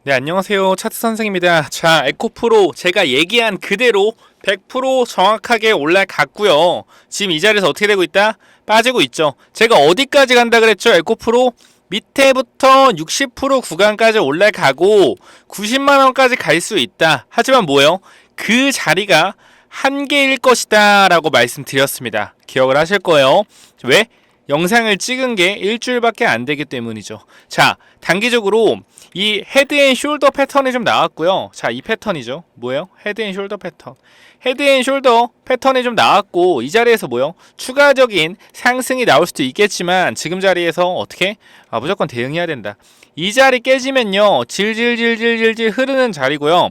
네, 안녕하세요. 차트 선생입니다. 자, 에코프로 제가 얘기한 그대로 100% 정확하게 올라갔고요. 지금 이 자리에서 어떻게 되고 있다? 빠지고 있죠. 제가 어디까지 간다 그랬죠? 에코프로 밑에부터 60% 구간까지 올라가고 90만원까지 갈 수 있다. 하지만 뭐예요? 그 자리가 한계일 것이다 라고 말씀드렸습니다. 기억을 하실 거예요. 왜? 영상을 찍은 게 일주일밖에 안 되기 때문이죠. 자, 단기적으로 이 헤드 앤 숄더 패턴이 좀 나왔고요. 자, 이 패턴이죠. 뭐예요? 헤드 앤 숄더 패턴. 헤드 앤 숄더 패턴이 좀 나왔고, 이 자리에서 뭐예요? 추가적인 상승이 나올 수도 있겠지만 지금 자리에서 어떻게? 무조건 대응해야 된다. 이 자리 깨지면요, 질질질질질질 흐르는 자리고요.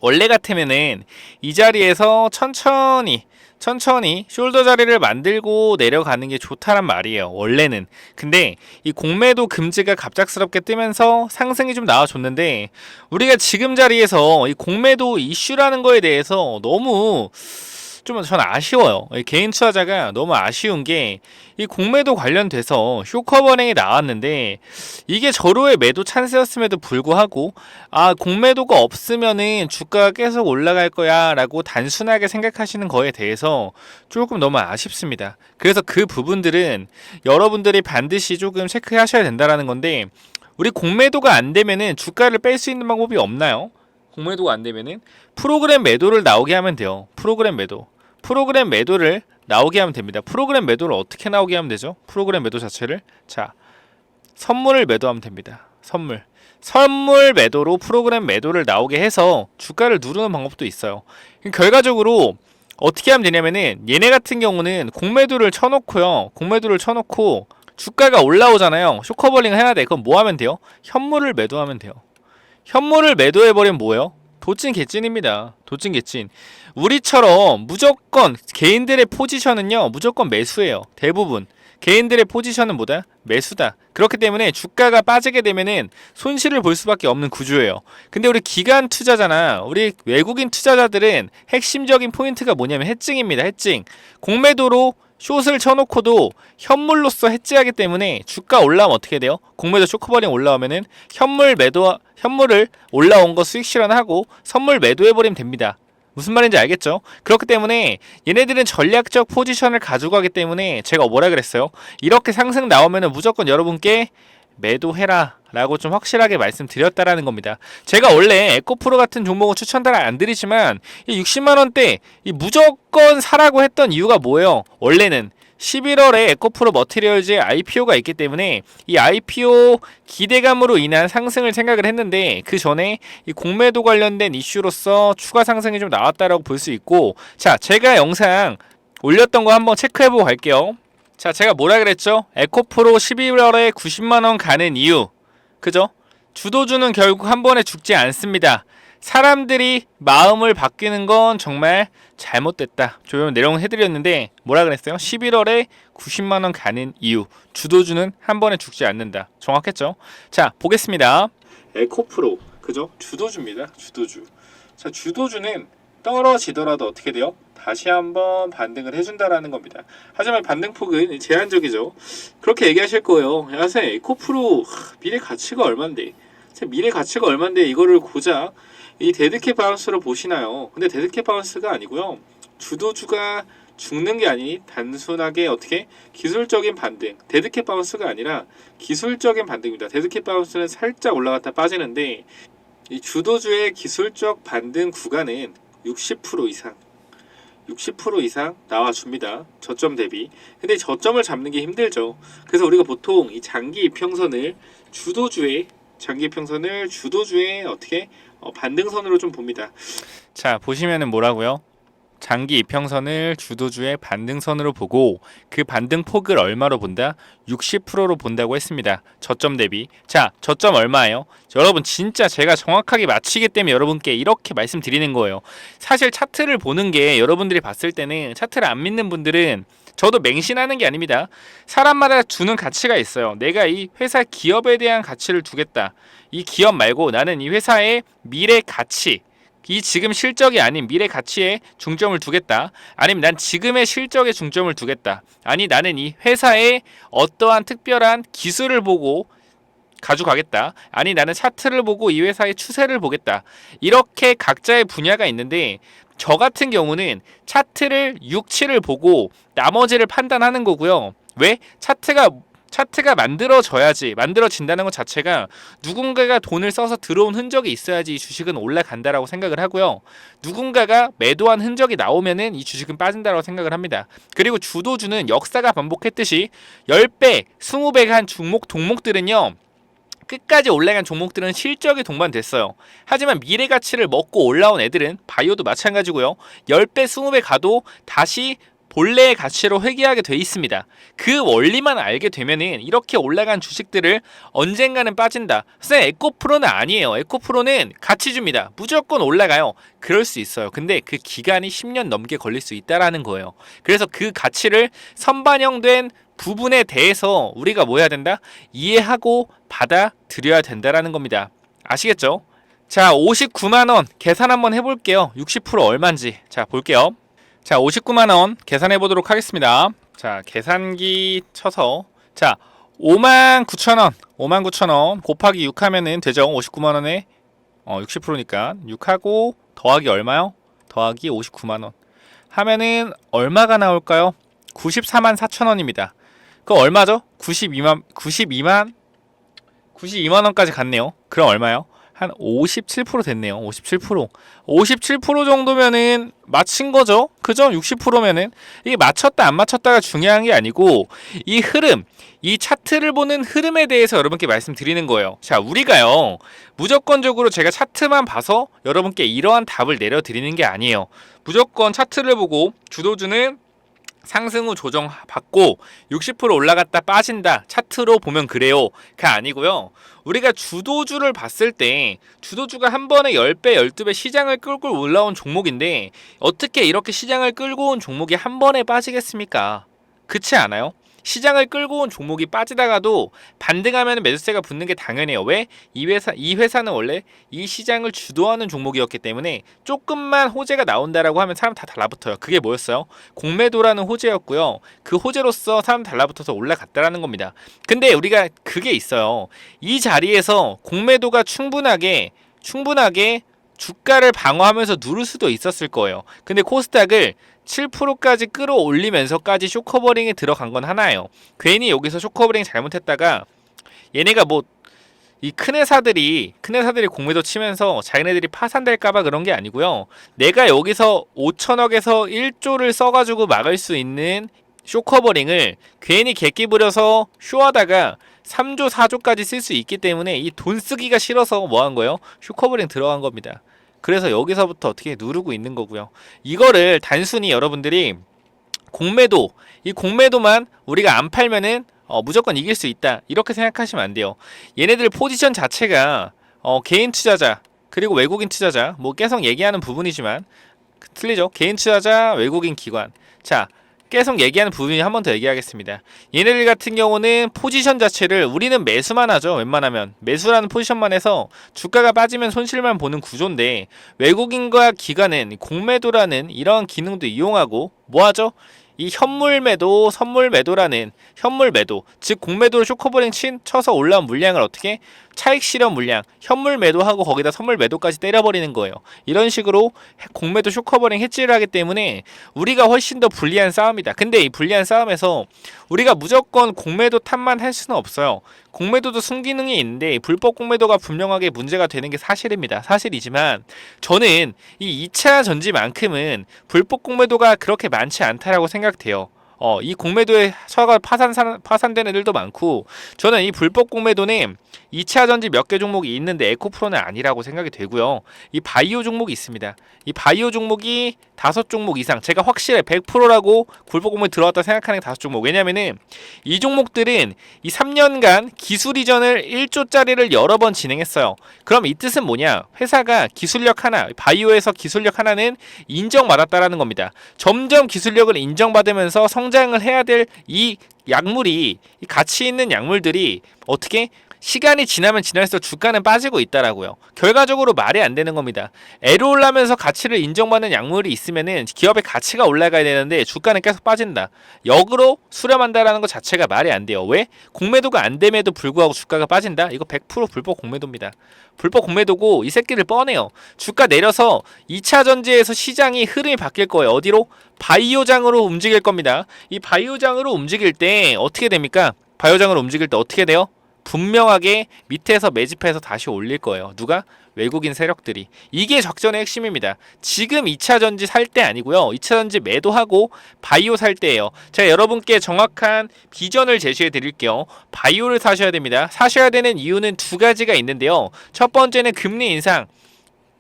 원래 같으면은 이 자리에서 천천히 숄더 자리를 만들고 내려가는 게 좋다란 말이에요. 원래는. 근데 이 공매도 금지가 갑작스럽게 뜨면서 상승이 좀 나와줬는데, 우리가 지금 자리에서 이 공매도 이슈라는 거에 대해서 너무 좀 전 아쉬워요. 개인 투자자가 너무 아쉬운 게, 이 공매도 관련돼서 쇼커버링이 나왔는데 이게 절호의 매도 찬스였음에도 불구하고 공매도가 없으면은 주가가 계속 올라갈 거야 라고 단순하게 생각하시는 거에 대해서 조금 너무 아쉽습니다. 그래서 그 부분들은 여러분들이 반드시 조금 체크하셔야 된다라는 건데, 우리 공매도가 안 되면은 주가를 뺄 수 있는 방법이 없나요? 공매도가 안 되면은 프로그램 매도를 나오게 하면 돼요. 프로그램 매도를 나오게 하면 됩니다. 프로그램 매도를 어떻게 나오게 하면 되죠? 프로그램 매도 자체를, 자, 선물을 매도하면 됩니다. 선물 매도로 프로그램 매도를 나오게 해서 주가를 누르는 방법도 있어요. 결과적으로 어떻게 하면 되냐면은, 얘네 같은 경우는 공매도를 쳐놓고 주가가 올라오잖아요. 쇼커버링을 해야 돼. 그럼 뭐 하면 돼요? 현물을 매도하면 돼요. 현물을 매도해버리면 뭐예요? 도찐 개찐입니다. 도찐 개찐. 우리처럼 무조건 개인들의 포지션은요, 무조건 매수예요. 대부분 개인들의 포지션은 뭐다? 매수다. 그렇기 때문에 주가가 빠지게 되면은 손실을 볼 수밖에 없는 구조예요. 근데 우리 기관 투자자나 우리 외국인 투자자들은 핵심적인 포인트가 뭐냐면 해증입니다. 해증. 공매도로 숏을 쳐놓고도 현물로서 해지하기 때문에 주가 올라오면 어떻게 돼요? 공매도 쇼크버링 올라오면은 현물을 올라온 거 수익 실현하고 선물 매도해버리면 됩니다. 무슨 말인지 알겠죠? 그렇기 때문에 얘네들은 전략적 포지션을 가지고 가기 때문에 제가 뭐라 그랬어요? 이렇게 상승 나오면은 무조건 여러분께 매도해라 라고 좀 확실하게 말씀드렸다라는 겁니다. 제가 원래 에코프로 같은 종목은 추천을 안 드리지만 이 60만원대 이 무조건 사라고 했던 이유가 뭐예요? 원래는 11월에 에코프로 머티리얼즈의 IPO가 있기 때문에 이 IPO 기대감으로 인한 상승을 생각을 했는데, 그 전에 이 공매도 관련된 이슈로서 추가 상승이 좀 나왔다라고 볼 수 있고, 자, 제가 영상 올렸던 거 한번 체크해보고 갈게요. 자, 제가 뭐라 그랬죠? 에코프로 12월에 90만원 가는 이유, 그죠? 주도주는 결국 한 번에 죽지 않습니다. 사람들이 마음을 바뀌는 건 정말 잘못됐다. 조용 내용 해드렸는데 뭐라 그랬어요? 11월에 90만원 가는 이유, 주도주는 한 번에 죽지 않는다. 정확했죠? 자, 보겠습니다. 에코프로, 그죠? 주도주입니다. 주도주. 자, 주도주는 떨어지더라도 어떻게 돼요? 다시 한번 반등을 해준다라는 겁니다. 하지만 반등폭은 제한적이죠. 그렇게 얘기하실 거예요. 야, 쌤, 에코프로 미래 가치가 얼만데? 미래 가치가 얼만데 이거를 고작 이 데드캣 바운스로 보시나요? 근데 데드캣 바운스가 아니고요. 주도주가 죽는 게 아니 단순하게 어떻게 기술적인 반등, 데드캣 바운스가 아니라 기술적인 반등입니다. 데드캣 바운스는 살짝 올라갔다 빠지는데, 이 주도주의 기술적 반등 구간은 60% 이상 나와줍니다. 저점 대비. 근데 저점을 잡는 게 힘들죠. 그래서 우리가 보통 이 장기 이평선을 주도주의 어떻게 반등선으로 좀 봅니다. 자, 보시면은 뭐라고요? 장기 이평선을 주도주의 반등선으로 보고 그 반등폭을 얼마로 본다? 60%로 본다고 했습니다. 저점 대비. 자, 저점 얼마예요? 여러분, 진짜 제가 정확하게 맞히기 때문에 여러분께 이렇게 말씀드리는 거예요. 사실 차트를 보는 게, 여러분들이 봤을 때는 차트를 안 믿는 분들은, 저도 맹신하는 게 아닙니다. 사람마다 주는 가치가 있어요. 내가 이 회사 기업에 대한 가치를 두겠다. 이 기업 말고 나는 이 회사의 미래 가치, 이 지금 실적이 아닌 미래 가치에 중점을 두겠다. 아니면 난 지금의 실적에 중점을 두겠다. 아니, 나는 이 회사의 어떠한 특별한 기술을 보고 가져가겠다. 아니 나는 차트를 보고 이 회사의 추세를 보겠다. 이렇게 각자의 분야가 있는데 저 같은 경우는 차트를 6, 7을 보고 나머지를 판단하는 거고요. 왜? 차트가 만들어진다는 것 자체가 누군가가 돈을 써서 들어온 흔적이 있어야지 이 주식은 올라간다라고 생각을 하고요. 누군가가 매도한 흔적이 나오면은 이 주식은 빠진다라고 생각을 합니다. 그리고 주도주는 역사가 반복했듯이 10배, 20배가 한 동목들은요. 끝까지 올라간 종목들은 실적이 동반됐어요. 하지만 미래 가치를 먹고 올라온 애들은 바이오도 마찬가지고요. 10배, 20배 가도 다시 본래의 가치로 회귀하게 돼 있습니다. 그 원리만 알게 되면은 이렇게 올라간 주식들을 언젠가는 빠진다. 선생님 에코프로는 아니에요. 에코프로는 가치주입니다. 무조건 올라가요. 그럴 수 있어요. 근데 그 기간이 10년 넘게 걸릴 수 있다라는 거예요. 그래서 그 가치를 선반영된 부분에 대해서 우리가 뭐 해야 된다? 이해하고 받아들여야 된다라는 겁니다. 아시겠죠? 자, 59만원 계산 한번 해볼게요. 60% 얼마인지. 자, 볼게요. 자, 59만원 계산해 보도록 하겠습니다. 자, 계산기 쳐서 자, 59,000원 곱하기 6 하면은 되죠. 59만원에 60%니까 6하고 더하기 얼마요? 더하기 59만원 하면은 얼마가 나올까요? 94만 4천원입니다. 그거 얼마죠? 92만원까지 갔네요. 그럼 얼마요? 한 57% 됐네요. 57% 정도면은 맞힌 거죠. 그죠? 60%면은 이게 맞췄다 안 맞췄다가 중요한 게 아니고 이 흐름, 이 차트를 보는 흐름에 대해서 여러분께 말씀드리는 거예요. 자, 우리가요. 무조건적으로 제가 차트만 봐서 여러분께 이러한 답을 내려드리는 게 아니에요. 무조건 차트를 보고 주도주는 상승 후 조정 받고 60% 올라갔다 빠진다. 차트로 보면 그래요. 가 아니고요. 우리가 주도주를 봤을 때 주도주가 한 번에 10배, 12배 시장을 끌고 올라온 종목인데 어떻게 이렇게 시장을 끌고 온 종목이 한 번에 빠지겠습니까? 그렇지 않아요? 시장을 끌고 온 종목이 빠지다가도 반등하면 매수세가 붙는 게 당연해요. 왜? 이 회사는 원래 이 시장을 주도하는 종목이었기 때문에 조금만 호재가 나온다라고 하면 사람 다 달라붙어요. 그게 뭐였어요? 공매도라는 호재였고요. 그 호재로서 사람 달라붙어서 올라갔다라는 겁니다. 근데 우리가 그게 있어요. 이 자리에서 공매도가 충분하게 주가를 방어하면서 누를 수도 있었을 거예요. 근데 코스닥을 7%까지 끌어올리면서까지 쇼커버링에 들어간 건 하나예요. 괜히 여기서 쇼커버링 잘못했다가 얘네가 뭐 이 큰 회사들이 공매도 치면서 자기네들이 파산될까봐 그런 게 아니고요. 내가 여기서 5천억에서 1조를 써가지고 막을 수 있는 쇼커버링을 괜히 객기 부려서 쇼하다가 3조, 4조까지 쓸 수 있기 때문에 이 돈 쓰기가 싫어서 뭐 한 거예요? 쇼커버링 들어간 겁니다. 그래서 여기서부터 어떻게 누르고 있는 거고요. 이거를 단순히 여러분들이 이 공매도만 우리가 안 팔면은 무조건 이길 수 있다. 이렇게 생각하시면 안 돼요. 얘네들 포지션 자체가 개인 투자자 그리고 외국인 투자자 뭐 계속 얘기하는 부분이지만 틀리죠. 개인 투자자, 외국인 기관. 자, 계속 얘기하는 부분이 한 번 더 얘기하겠습니다. 얘네들 같은 경우는 포지션 자체를 우리는 매수만 하죠. 웬만하면 매수라는 포지션만 해서 주가가 빠지면 손실만 보는 구조인데 외국인과 기관은 공매도라는 이러한 기능도 이용하고 뭐 하죠? 이 현물 매도, 선물 매도라는 현물 매도, 즉 공매도로 쇼커버링 쳐서 올라온 물량을 어떻게 차익 실현 물량, 현물 매도하고 거기다 선물 매도까지 때려버리는 거예요. 이런 식으로 공매도 쇼커버링 해지를 하기 때문에 우리가 훨씬 더 불리한 싸움이다. 근데 이 불리한 싸움에서 우리가 무조건 공매도 탓만 할 수는 없어요. 공매도도 순기능이 있는데 불법 공매도가 분명하게 문제가 되는 게 사실입니다. 사실이지만 저는 이 2차 전지만큼은 불법 공매도가 그렇게 많지 않다라고 생각돼요. 이 공매도에 서가 파산된 애들도 많고 저는 이 불법 공매도는 2차 전지 몇 개 종목이 있는데 에코프로는 아니라고 생각이 되고요. 이 바이오 종목이 있습니다. 이 바이오 종목이 5종목 이상 제가 확실해 100%라고 불법 공매도 들어왔다 생각하는 게 5종목. 왜냐면은 이 종목들은 이 3년간 기술 이전을 1조짜리를 여러 번 진행했어요. 그럼 이 뜻은 뭐냐? 회사가 기술력 하나, 바이오에서 기술력 하나는 인정받았다라는 겁니다. 점점 기술력을 인정받으면서 성장을 해야 될 이 약물이 이 가치 있는 약물들이 어떻게 시간이 지나면 지날수록 주가는 빠지고 있다라고요. 결과적으로 말이 안 되는 겁니다. 애로 올라면서 가치를 인정받는 약물이 있으면은 기업의 가치가 올라가야 되는데 주가는 계속 빠진다. 역으로 수렴한다라는 것 자체가 말이 안 돼요. 왜? 공매도가 안 됨에도 불구하고 주가가 빠진다? 이거 100% 불법 공매도입니다. 불법 공매도고 이 새끼들 뻔해요. 주가 내려서 2차 전지에서 시장이 흐름이 바뀔 거예요. 어디로? 바이오장으로 움직일 겁니다. 이 바이오장으로 움직일 때 어떻게 됩니까? 바이오장으로 움직일 때 어떻게 돼요? 분명하게 밑에서 매집해서 다시 올릴 거예요. 누가? 외국인 세력들이. 이게 작전의 핵심입니다. 지금 2차 전지 살 때 아니고요. 2차 전지 매도하고 바이오 살 때예요. 제가 여러분께 정확한 비전을 제시해 드릴게요. 바이오를 사셔야 됩니다. 사셔야 되는 이유는 두 가지가 있는데요. 첫 번째는 금리 인상.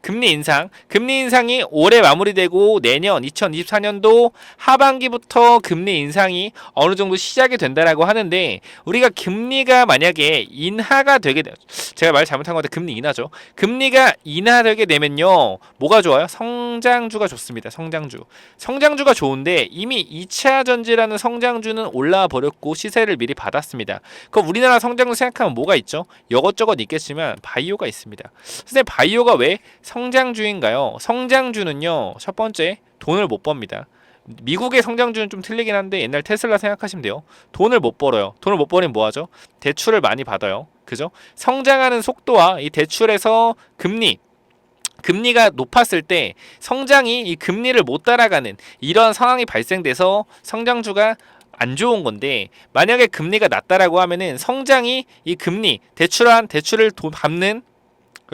금리 인상이 올해 마무리되고 내년 2024년도 하반기부터 금리 인상이 어느 정도 시작이 된다라고 하는데 우리가 금리가 만약에 인하가 되게 제가 말 잘못한 것 같아요. 금리 인하죠. 금리가 인하되게 되면요. 뭐가 좋아요? 성장주가 좋습니다. 성장주가 좋은데 이미 2차 전지라는 성장주는 올라와 버렸고 시세를 미리 받았습니다. 그럼 우리나라 성장주 생각하면 뭐가 있죠? 이것저것 있겠지만 바이오가 있습니다. 선생님 바이오가 왜 성장주인가요? 성장주는요, 첫 번째, 돈을 못 법니다. 미국의 성장주는 좀 틀리긴 한데 옛날 테슬라 생각하시면 돼요. 돈을 못 벌어요. 돈을 못 버리면 뭐 하죠? 대출을 많이 받아요. 그죠? 성장하는 속도와 이 대출에서 금리가 높았을 때 성장이 이 금리를 못 따라가는 이런 상황이 발생돼서 성장주가 안 좋은 건데 만약에 금리가 낮다라고 하면은 성장이 이 금리, 대출을 갚는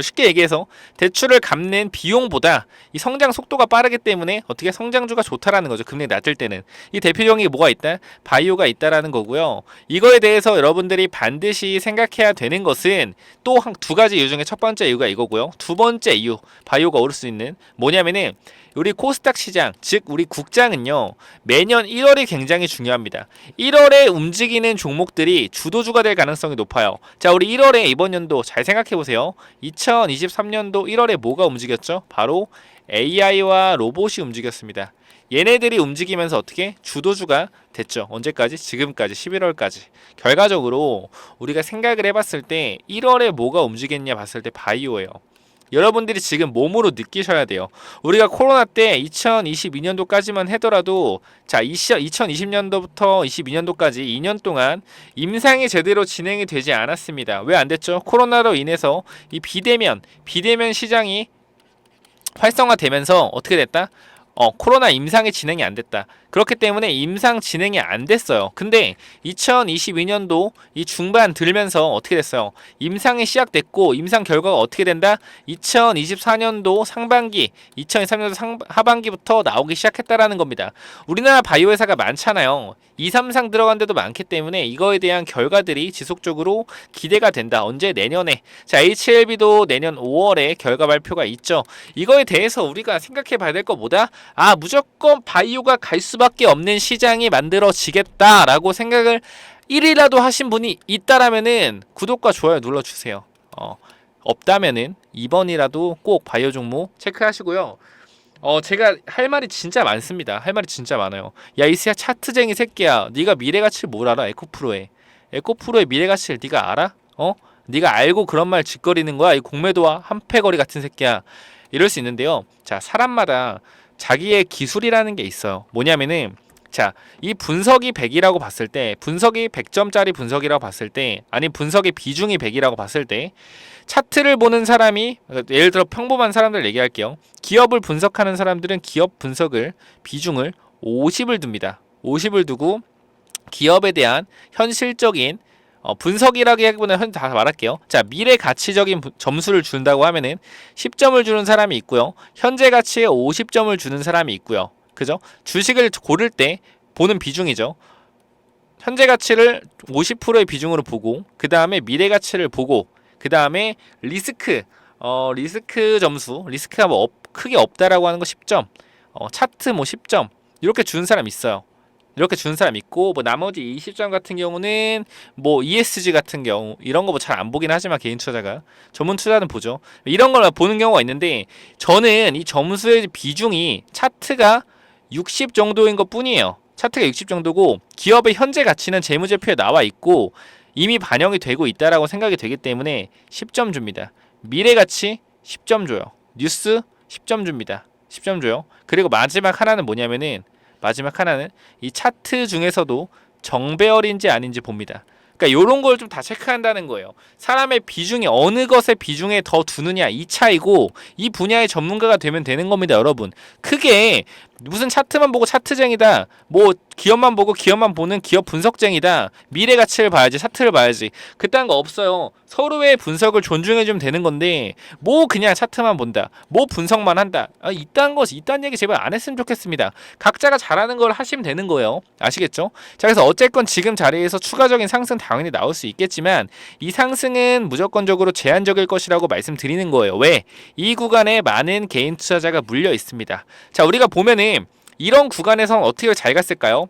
쉽게 얘기해서 대출을 갚는 비용보다 이 성장 속도가 빠르기 때문에 어떻게 성장주가 좋다라는 거죠. 금리 낮을 때는. 이 대표적인 게 뭐가 있다? 바이오가 있다라는 거고요. 이거에 대해서 여러분들이 반드시 생각해야 되는 것은 또 두 가지 이유 중에 첫 번째 이유가 이거고요. 두 번째 이유, 바이오가 오를 수 있는 뭐냐면은 우리 코스닥 시장, 즉 우리 국장은요. 매년 1월이 굉장히 중요합니다. 1월에 움직이는 종목들이 주도주가 될 가능성이 높아요. 자, 우리 1월에 이번 연도 잘 생각해 보세요. 2023년도 1월에 뭐가 움직였죠? 바로 AI와 로봇이 움직였습니다. 얘네들이 움직이면서 어떻게 주도주가 됐죠. 언제까지? 지금까지 11월까지. 결과적으로 우리가 생각을 해봤을 때 1월에 뭐가 움직였냐 봤을 때 바이오예요. 여러분들이 지금 몸으로 느끼셔야 돼요. 우리가 코로나 때 2022년도까지만 하더라도 자 2020년도부터 22년도까지 2년 동안 임상이 제대로 진행이 되지 않았습니다. 왜 안 됐죠? 코로나로 인해서 이 비대면 시장이 활성화되면서 어떻게 됐다? 코로나 임상이 진행이 안 됐다. 그렇기 때문에 임상 진행이 안 됐어요. 근데 2022년도 이 중반 들면서 어떻게 됐어요? 임상이 시작됐고 임상 결과가 어떻게 된다? 2024년도 상반기, 2023년도 하반기부터 나오기 시작했다라는 겁니다. 우리나라 바이오 회사가 많잖아요. 2, 3상 들어간 데도 많기 때문에 이거에 대한 결과들이 지속적으로 기대가 된다. 언제? 내년에. 자, HLB도 내년 5월에 결과 발표가 있죠. 이거에 대해서 우리가 생각해 봐야 될 거 뭐다? 무조건 바이오가 갈 수밖에 없는 시장이 만들어지겠다라고 생각을 1이라도 하신 분이 있다라면은 구독과 좋아요 눌러주세요. 없다면은 2번이라도 꼭 바이오 종목 체크하시고요. 제가 할 말이 진짜 많습니다. 할 말이 진짜 많아요. 야, 이 차트쟁이 새끼야. 네가 미래가치를 뭘 알아? 에코프로의 미래가치를 네가 알아? 네가 알고 그런 말 짓거리는 거야? 이 공매도와 한패거리 같은 새끼야. 이럴 수 있는데요. 자, 사람마다 자기의 기술이라는 게 있어요. 뭐냐면은 자, 이 분석이 100이라고 봤을 때, 분석이 100점짜리 분석이라고 봤을 때, 아니 분석의 비중이 100이라고 봤을 때, 차트를 보는 사람이 예를 들어 평범한 사람들 얘기할게요. 기업을 분석하는 사람들은 기업 분석을 비중을 50을 둡니다. 50을 두고 기업에 대한 현실적인 분석이라기보다는 다 말할게요. 자, 미래 가치적인 점수를 준다고 하면은 10점을 주는 사람이 있고요. 현재 가치에 50점을 주는 사람이 있고요. 그죠? 주식을 고를 때 보는 비중이죠. 현재 가치를 50%의 비중으로 보고 그 다음에 미래 가치를 보고 그 다음에 리스크 점수 리스크가 뭐 크게 없다라고 하는 거 10점 차트 뭐 10점 이렇게 주는 사람 있어요. 이렇게 주는 사람 있고 뭐 나머지 20점 같은 경우는 뭐 ESG 같은 경우 이런 거 뭐 잘 안 보긴 하지만 개인 투자자가 전문 투자는 보죠. 이런 걸 보는 경우가 있는데 저는 이 점수의 비중이 차트가 60 정도인 것 뿐이에요. 차트가 60 정도고 기업의 현재 가치는 재무제표에 나와 있고 이미 반영이 되고 있다라고 생각이 되기 때문에 10점 줍니다. 미래가치 10점 줘요. 뉴스 10점 줍니다. 10점 줘요. 그리고 마지막 하나는 뭐냐면은 이 차트 중에서도 정배열인지 아닌지 봅니다. 그러니까 이런 걸 좀 다 체크한다는 거예요. 사람의 비중이 어느 것에 비중에 더 두느냐 이 차이고, 이 분야의 전문가가 되면 되는 겁니다, 여러분. 크게 무슨 차트만 보고 차트쟁이다, 뭐 기업만 보고 기업만 보는 기업 분석쟁이다, 미래 가치를 봐야지 차트를 봐야지, 그딴 거 없어요. 서로의 분석을 존중해주면 되는 건데 뭐 그냥 차트만 본다, 뭐 분석만 한다, 이딴 얘기 제발 안 했으면 좋겠습니다. 각자가 잘하는 걸 하시면 되는 거예요. 아시겠죠? 자, 그래서 어쨌건 지금 자리에서 추가적인 상승 당연히 나올 수 있겠지만 이 상승은 무조건적으로 제한적일 것이라고 말씀드리는 거예요. 왜? 이 구간에 많은 개인 투자자가 물려 있습니다. 자, 우리가 보면은 이런 구간에선 어떻게 잘 갔을까요?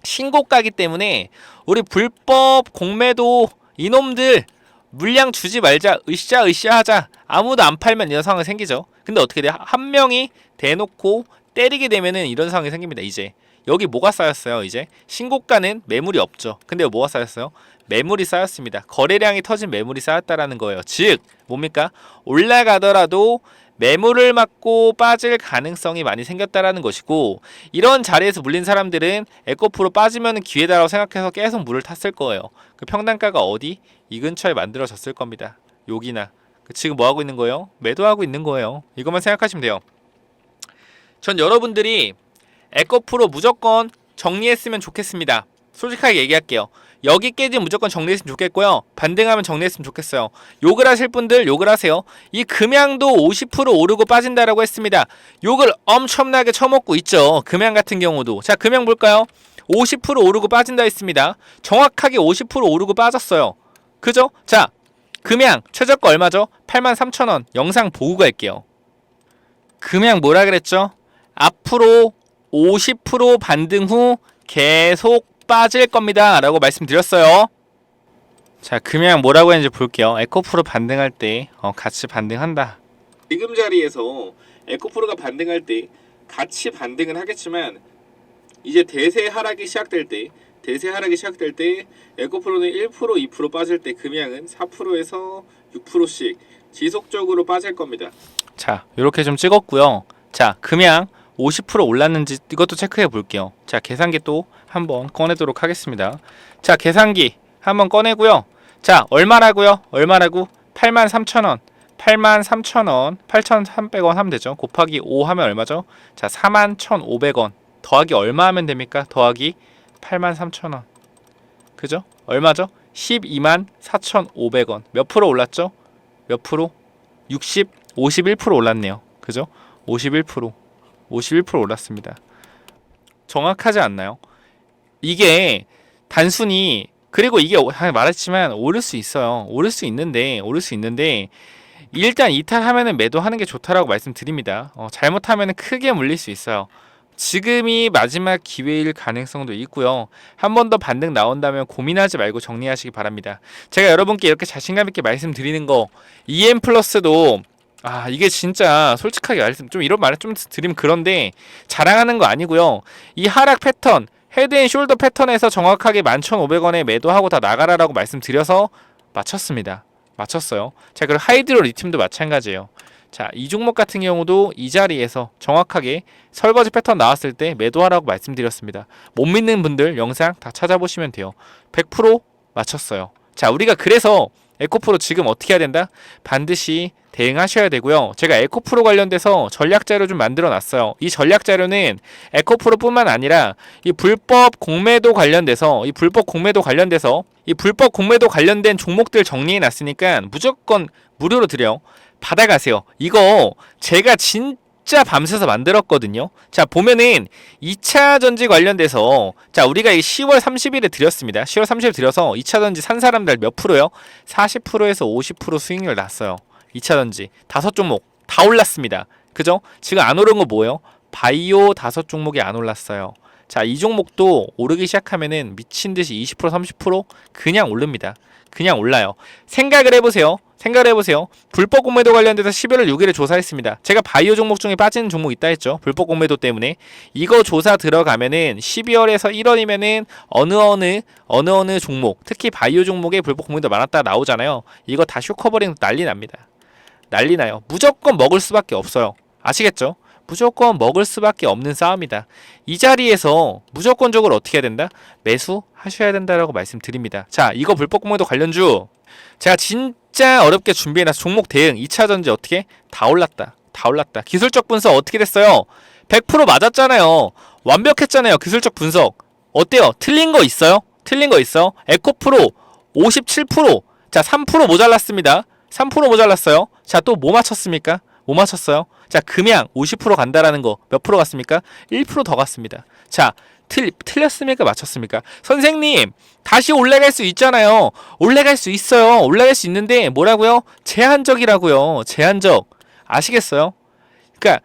신고가기 때문에 우리 불법 공매도 이놈들 물량 주지 말자, 으쌰 하자, 아무도 안 팔면 이런 상황이 생기죠. 근데 어떻게 돼? 한 명이 대놓고 때리게 되면은 이런 상황이 생깁니다. 이제 여기 뭐가 쌓였어요? 이제 신고가는 매물이 없죠. 근데 뭐가 쌓였어요? 매물이 쌓였습니다. 거래량이 터진 매물이 쌓였다라는 거예요. 즉 뭡니까? 올라가더라도 매물을 맞고 빠질 가능성이 많이 생겼다라는 것이고, 이런 자리에서 물린 사람들은 에코프로 빠지면 기회다라고 생각해서 계속 물을 탔을 거예요. 그 평단가가 어디? 이 근처에 만들어졌을 겁니다. 여기나. 지금 뭐 하고 있는 거예요? 매도하고 있는 거예요. 이것만 생각하시면 돼요. 전 여러분들이 에코프로 무조건 정리했으면 좋겠습니다. 솔직하게 얘기할게요. 여기 깨지면 무조건 정리했으면 좋겠고요. 반등하면 정리했으면 좋겠어요. 욕을 하실 분들 욕을 하세요. 이 금양도 50% 오르고 빠진다라고 했습니다. 욕을 엄청나게 처먹고 있죠. 금양 같은 경우도. 자, 금양 볼까요? 50% 오르고 빠진다 했습니다. 정확하게 50% 오르고 빠졌어요. 그죠? 자, 금양 최저가 얼마죠? 83,000원. 영상 보고 갈게요. 금양 뭐라 그랬죠? 앞으로 50% 반등 후 계속 빠질 겁니다 라고 말씀드렸어요. 자, 금양 뭐라고 했는지 볼게요. 에코프로 반등할 때 같이 반등한다. 지금 자리에서 에코프로가 반등할 때 같이 반등은 하겠지만, 이제 대세 하락이 시작될 때 에코프로는 1%, 2% 빠질 때 금양은 4%에서 6%씩 지속적으로 빠질 겁니다. 자, 이렇게 좀 찍었고요. 자, 금양 50% 올랐는지 이것도 체크해 볼게요. 자, 계산기 또 한번 꺼내도록 하겠습니다. 자, 계산기 한번 꺼내고요. 자, 얼마라고요? 83,000원. 83,000원, 8,300원 하면 되죠. 곱하기 5 하면 얼마죠? 자, 41,500원. 더하기 얼마 하면 됩니까? 더하기 83,000원. 그죠? 얼마죠? 124,500원. 몇 프로 올랐죠? 몇 프로? 51% 올랐네요. 그죠? 51% 올랐습니다. 정확하지 않나요? 이게 단순히, 그리고 이게 말했지만 오를 수 있어요. 오를 수 있는데 일단 이탈하면은 매도하는 게 좋다라고 말씀드립니다. 잘못하면은 크게 물릴 수 있어요. 지금이 마지막 기회일 가능성도 있고요. 한 번 더 반등 나온다면 고민하지 말고 정리하시기 바랍니다. 제가 여러분께 이렇게 자신감 있게 말씀드리는 거, EM 플러스도 이게 진짜 솔직하게 말씀, 좀 이런 말을 좀 드리면 그런데 자랑하는 거 아니고요. 이 하락 패턴, 헤드앤숄더 패턴에서 정확하게 11,500원에 매도하고 다 나가라라고 말씀드려서 맞췄어요. 자, 그리고 하이드로 리튬도 마찬가지예요. 자, 이 종목 같은 경우도 이 자리에서 정확하게 설거지 패턴 나왔을 때 매도하라고 말씀드렸습니다. 못 믿는 분들 영상 다 찾아보시면 돼요. 100% 맞췄어요. 자, 우리가 그래서 에코프로 지금 어떻게 해야 된다? 반드시 대응하셔야 되고요. 제가 에코프로 관련돼서 전략자료 좀 만들어 놨어요. 이 전략자료는 에코프로 뿐만 아니라 이 불법 공매도 관련된 종목들 정리해 놨으니까 무조건 무료로 드려요. 받아가세요. 이거 제가 진짜 밤새서 만들었거든요. 자, 보면은 2차 전지 관련돼서, 자, 우리가 이 10월 30일에 드렸습니다. 10월 30일 드려서 2차 전지 산 사람들 몇 프로요? 40%에서 50% 수익률 났어요. 2차 전지 5종목 다 올랐습니다. 그죠? 지금 안 오른 거 뭐예요? 바이오 5종목이 안 올랐어요. 자, 이 종목도 오르기 시작하면은 미친듯이 20% 30% 그냥 오릅니다. 그냥 올라요. 생각을 해보세요. 생각을 해보세요. 불법 공매도 관련돼서 11월 6일에 조사했습니다. 제가 바이오 종목 중에 빠지는 종목 있다 했죠. 불법 공매도 때문에. 이거 조사 들어가면은 12월에서 1월이면은 어느 종목, 특히 바이오 종목에 불법 공매도 많았다 나오잖아요. 이거 다 쇼커버링 난리 납니다. 난리 나요. 무조건 먹을 수밖에 없어요. 아시겠죠? 무조건 먹을 수밖에 없는 싸움이다. 이 자리에서 무조건적으로 어떻게 해야 된다? 매수하셔야 된다라고 말씀드립니다. 자, 이거 불법 공매도 관련주 제가 진짜 어렵게 준비해놔서 종목 대응 2차 전지 어떻게? 다 올랐다. 기술적 분석 어떻게 됐어요? 100% 맞았잖아요. 완벽했잖아요. 기술적 분석. 어때요? 틀린 거 있어요? 에코프로 57%. 자, 3% 모자랐습니다. 3% 모자랐어요. 자, 또 뭐 맞췄습니까? 자, 금양 50% 간다라는 거 몇 프로 갔습니까? 1% 더 갔습니다. 자, 틀렸습니까? 맞췄습니까? 선생님, 다시 올라갈 수 있잖아요. 올라갈 수 있어요. 올라갈 수 있는데 뭐라고요? 제한적이라고요. 제한적. 아시겠어요? 그러니까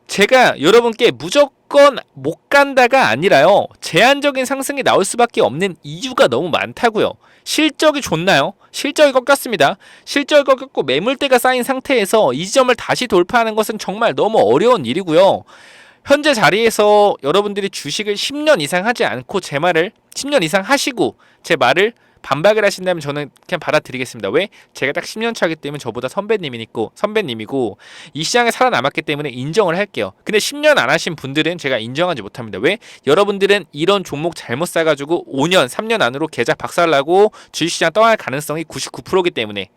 제가 여러분께 무조건 못 간다가 아니라요. 제한적인 상승이 나올 수밖에 없는 이유가 너무 많다고요. 실적이 좋나요? 실적이 꺾였습니다. 실적이 꺾였고 매물대가 쌓인 상태에서 이 지점을 다시 돌파하는 것은 정말 너무 어려운 일이고요. 현재 자리에서 여러분들이 주식을 10년 이상 하지 않고 10년 이상 하시고 제 말을 반박을 하신다면 저는 그냥 받아들이겠습니다. 왜? 제가 딱 10년 차기 때문에 저보다 선배님이고 이 시장에 살아남았기 때문에 인정을 할게요. 근데 10년 안 하신 분들은 제가 인정하지 못합니다. 왜? 여러분들은 이런 종목 잘못 사가지고 5년, 3년 안으로 계좌 박살나고 주식시장 떠날 가능성이 99%이기 때문에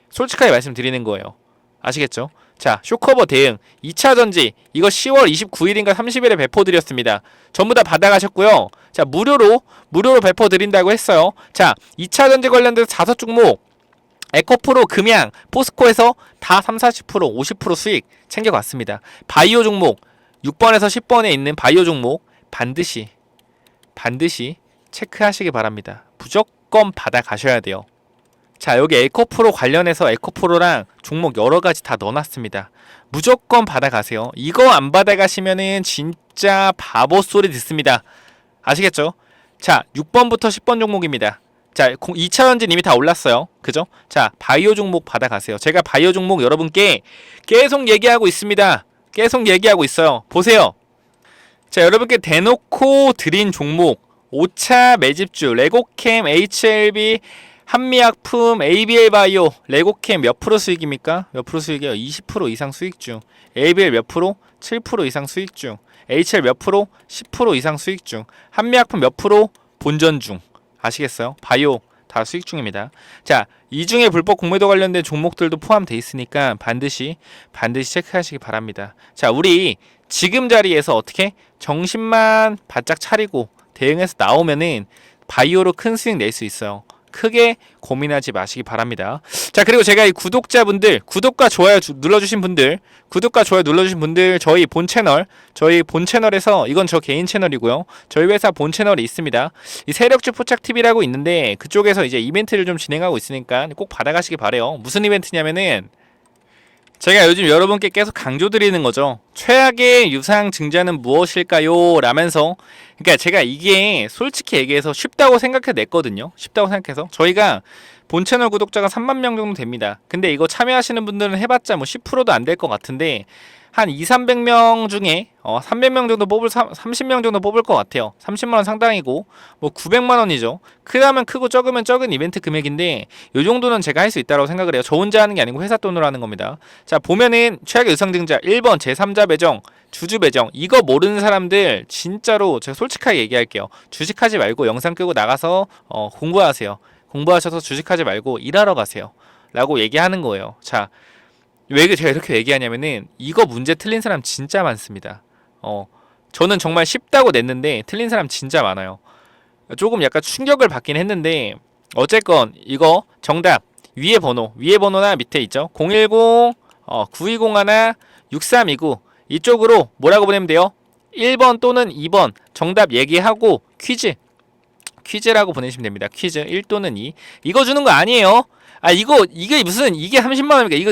솔직하게 말씀드리는 거예요. 아시겠죠? 자, 쇼커버 대응 2차 전지 이거 10월 29일인가 30일에 배포드렸습니다. 전부 다 받아가셨고요. 자, 무료로 배포드린다고 했어요. 자, 2차 전지 관련된 4섯 종목 에코프로, 금양, 포스코에서 다 30, 40%, 50% 수익 챙겨갔습니다. 바이오 종목 6번에서 10번에 있는 바이오 종목 반드시 체크하시기 바랍니다. 무조건 받아가셔야 돼요. 자, 여기 에코프로 관련해서 에코프로랑 종목 여러가지 다 넣어놨습니다. 무조건 받아가세요. 이거 안 받아가시면은 진짜 바보 소리 듣습니다. 아시겠죠? 자, 6번부터 10번 종목입니다. 자, 2차 전지는 이미 다 올랐어요. 그죠? 자, 바이오 종목 받아가세요. 제가 바이오 종목 여러분께 계속 얘기하고 있습니다. 계속 얘기하고 있어요. 보세요. 자, 여러분께 대놓고 드린 종목 5차 매집주 레고캠, HLB, 한미약품, ABL바이오, 레고캠 몇 프로 수익입니까? 몇 프로 수익이에요? 20% 이상 수익 중. ABL 몇 프로? 7% 이상 수익 중. HL 몇 프로? 10% 이상 수익 중. 한미약품 몇 프로? 본전 중. 아시겠어요? 바이오 다 수익 중입니다. 자, 이 중에 불법 공매도 관련된 종목들도 포함되어 있으니까 반드시 체크하시기 바랍니다. 자, 우리 지금 자리에서 어떻게 정신만 바짝 차리고 대응해서 나오면은 바이오로 큰 수익 낼 수 있어요. 크게 고민하지 마시기 바랍니다. 자, 그리고 제가 이 구독자분들, 구독과 좋아요 눌러주신 분들, 저희 본 채널에서 이건 저 개인 채널이고요. 저희 회사 본 채널이 있습니다. 이 세력주 포착TV라고 있는데 그쪽에서 이제 이벤트를 좀 진행하고 있으니까 꼭 받아가시기 바래요. 무슨 이벤트냐면은 제가 요즘 여러분께 계속 강조드리는 거죠. 최악의 유상 증자는 무엇일까요? 라면서 그러니까 제가 이게 솔직히 얘기해서 쉽다고 생각해 냈거든요. 쉽다고 생각해서 저희가 본 채널 구독자가 3만 명 정도 됩니다. 근데 이거 참여하시는 분들은 해봤자 뭐 10%도 안 될 것 같은데 한 200~300명 중에 300명 정도 30명 정도 뽑을 것 같아요. 30만 원 상당이고 뭐 900만 원이죠. 크다면 크고 적으면 적은 이벤트 금액인데 요 정도는 제가 할 수 있다고 생각을 해요. 저 혼자 하는 게 아니고 회사 돈으로 하는 겁니다. 자, 보면은 최악의 유상증자 1번 제3자 배정, 주주 배정. 이거 모르는 사람들 진짜로 제가 솔직하게 얘기할게요. 주식하지 말고 영상 끄고 나가서 공부하세요. 공부하셔서 주식하지 말고 일하러 가세요. 라고 얘기하는 거예요. 자, 왜 제가 이렇게 얘기하냐면은 이거 문제 틀린 사람 진짜 많습니다. 저는 정말 쉽다고 냈는데 틀린 사람 진짜 많아요. 조금 약간 충격을 받긴 했는데 어쨌건 이거 정답 위에 번호나 밑에 있죠. 010-9201-6329 이쪽으로 뭐라고 보내면 돼요? 1번 또는 2번 정답 얘기하고 퀴즈라고 보내시면 됩니다. 퀴즈 1 또는 2 이거 주는 거 아니에요. 아, 이게 무슨 이게 30만 원입니까? 이거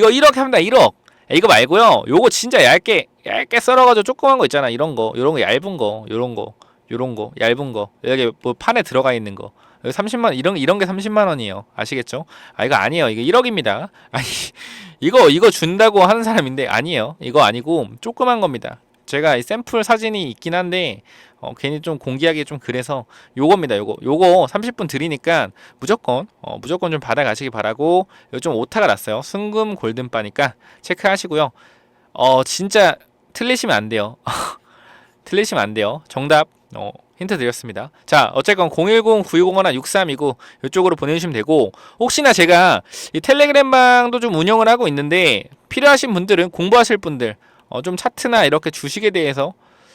1억 합니다. 1억. 이거 말고요. 요거 진짜 얇게 썰어가지고 조그만 거 있잖아. 요런 거 얇은 거, 요런 거 얇은 거. 여기 뭐 판에 들어가 있는 거. 여기 30만 이런 게 30만 원이에요. 아시겠죠? 아 이거 아니에요. 이거 1억입니다. 아니 이거 준다고 하는 사람인데 아니에요. 이거 아니고 조그만 겁니다. 제가 이 샘플 사진이 있긴 한데 괜히 좀 공개하기 좀 그래서 요겁니다. 요거 30분 드리니까 무조건 좀 받아가시기 바라고. 이거 좀 오타가 났어요. 순금 골든바니까 체크하시고요. 진짜 틀리시면 안 돼요. 틀리시면 안 돼요. 정답 힌트 드렸습니다. 자, 어쨌건 010-9201-6329 이쪽으로 보내주시면 되고, 혹시나 제가 이 텔레그램 방도 좀 운영을 하고 있는데 필요하신 분들은, 공부하실 분들 좀 차트나 이렇게 주식에 대해서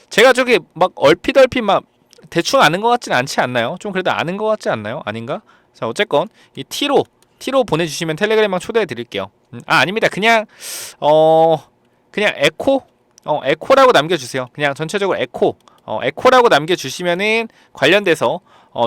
제가 저기 막 얼핏 막 대충 아는 것 같진 않지 않나요? 좀 그래도 아는 것 같지 않나요? 아닌가? 자, 어쨌건 이 T로 보내주시면 텔레그램 방 초대해 드릴게요. 아닙니다. 그냥 에코라고 남겨주세요. 그냥 전체적으로 에코라고 남겨주시면은 관련돼서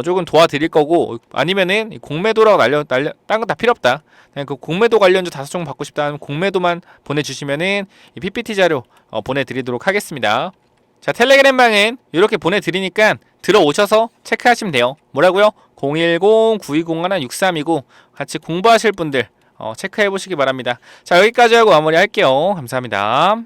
조금 도와드릴 거고, 아니면은 공매도라고 딴 거 다 필요 없다. 그냥 그 공매도 관련주 5종 받고 싶다 하면 공매도만 보내주시면은 이 PPT 자료 보내드리도록 하겠습니다. 자, 텔레그램 방은 이렇게 보내드리니까 들어오셔서 체크하시면 돼요. 뭐라고요? 010-9201-6329 같이 공부하실 분들 체크해 보시기 바랍니다. 자, 여기까지 하고 마무리 할게요. 감사합니다.